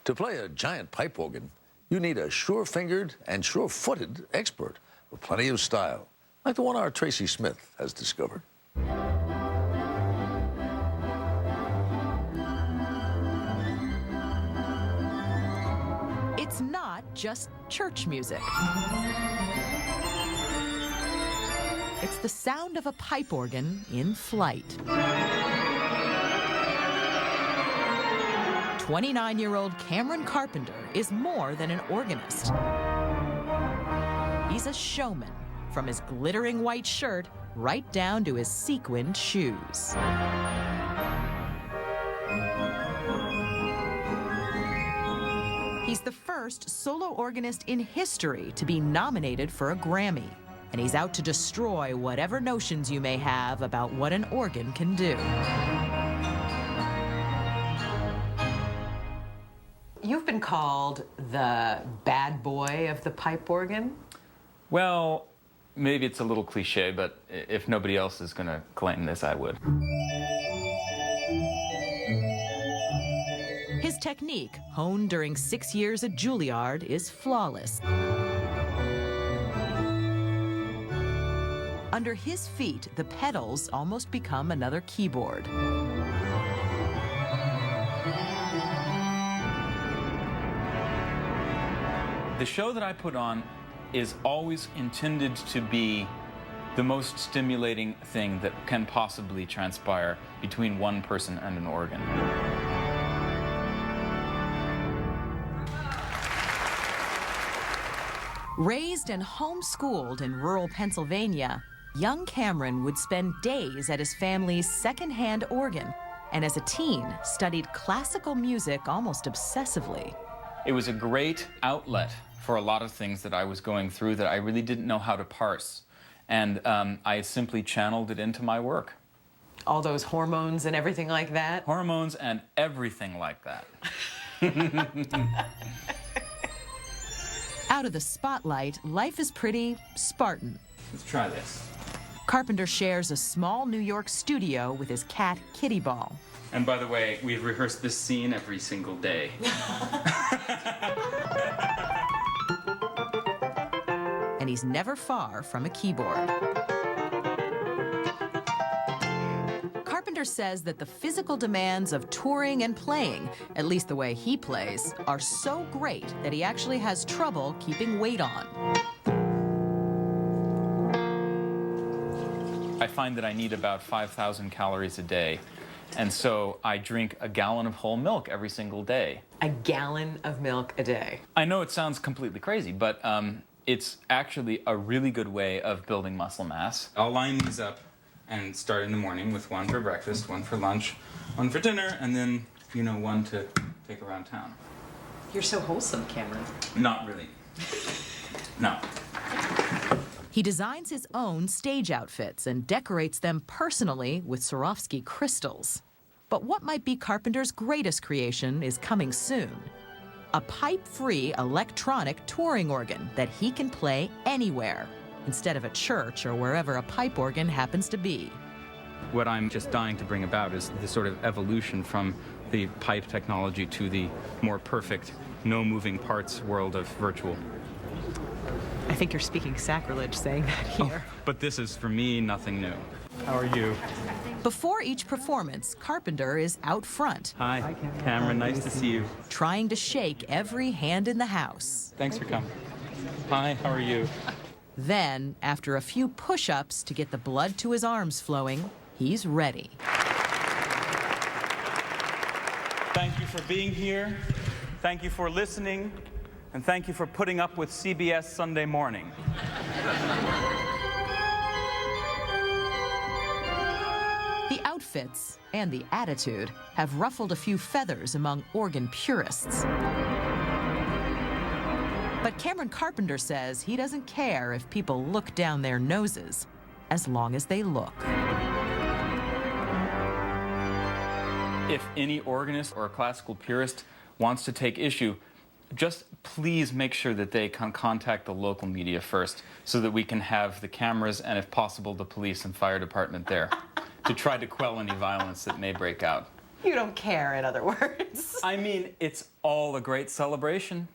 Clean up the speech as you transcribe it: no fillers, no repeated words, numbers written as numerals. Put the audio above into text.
To play a giant pipe organ, you need a sure-fingered and sure-footed expert with plenty of style, like the one our Tracy Smith has discovered. It's not just church music. It's the sound of a pipe organ in flight. 29-year-old Cameron Carpenter is more than an organist. He's a showman, from his glittering white shirt right down to his sequined shoes. He's the first solo organist in history to be nominated for a Grammy, and he's out to destroy whatever notions you may have about what an organ can do. You've been called the bad boy of the pipe organ. Well, maybe it's a little cliche, but if nobody else is going to claim this, I would. His technique, honed during 6 years at Juilliard, is flawless. Under his feet, the pedals almost become another keyboard. The show that I put on is always intended to be the most stimulating thing that can possibly transpire between one person and an organ. Raised and homeschooled in rural Pennsylvania, young Cameron would spend days at his family's second-hand organ, and as a teen, studied classical music almost obsessively. It was a great outlet for a lot of things that I was going through that I really didn't know how to parse. And I simply channeled it into my work. All those hormones and everything like that? Hormones and everything like that. Out of the spotlight, life is pretty Spartan. Let's try this. Carpenter shares a small New York studio with his cat, Kitty Ball. And by the way, we've rehearsed this scene every single day. And he's never far from a keyboard. Carpenter says that the physical demands of touring and playing, at least the way he plays, are so great that he actually has trouble keeping weight on. I find that I need about 5,000 calories a day. And so I drink a gallon of whole milk every single day. A gallon of milk a day. I know it sounds completely crazy, but it's actually a really good way of building muscle mass. I'll line these up and start in the morning with one for breakfast, one for lunch, one for dinner, and then, you know, one to take around town. You're so wholesome, Cameron. Not really. No. He designs his own stage outfits and decorates them personally with Swarovski crystals. But what might be Carpenter's greatest creation is coming soon. A pipe-free electronic touring organ that he can play anywhere, instead of at church or wherever a pipe organ happens to be. What I'm just dying to bring about is the sort of evolution from the pipe technology to the more perfect, no moving parts world of virtual. I think you're speaking sacrilege saying that here. Oh, but this is, for me, nothing new. How are you? Before each performance, Carpenter is out front. Hi, Cameron. Nice to see you. Trying to shake every hand in the house. Thanks for coming. Hi, how are you? Then, after a few push-ups to get the blood to his arms flowing, he's ready. Thank you for being here. Thank you for listening. And thank you for putting up with CBS Sunday Morning. The outfits and the attitude have ruffled a few feathers among organ purists. But Cameron Carpenter says he doesn't care if people look down their noses, as long as they look. If any organist or classical purist wants to take issue, just please make sure that they can contact the local media first so that we can have the cameras and, if possible, the police and fire department there to try to quell any violence that may break out. You don't care, in other words. I mean, it's all a great celebration.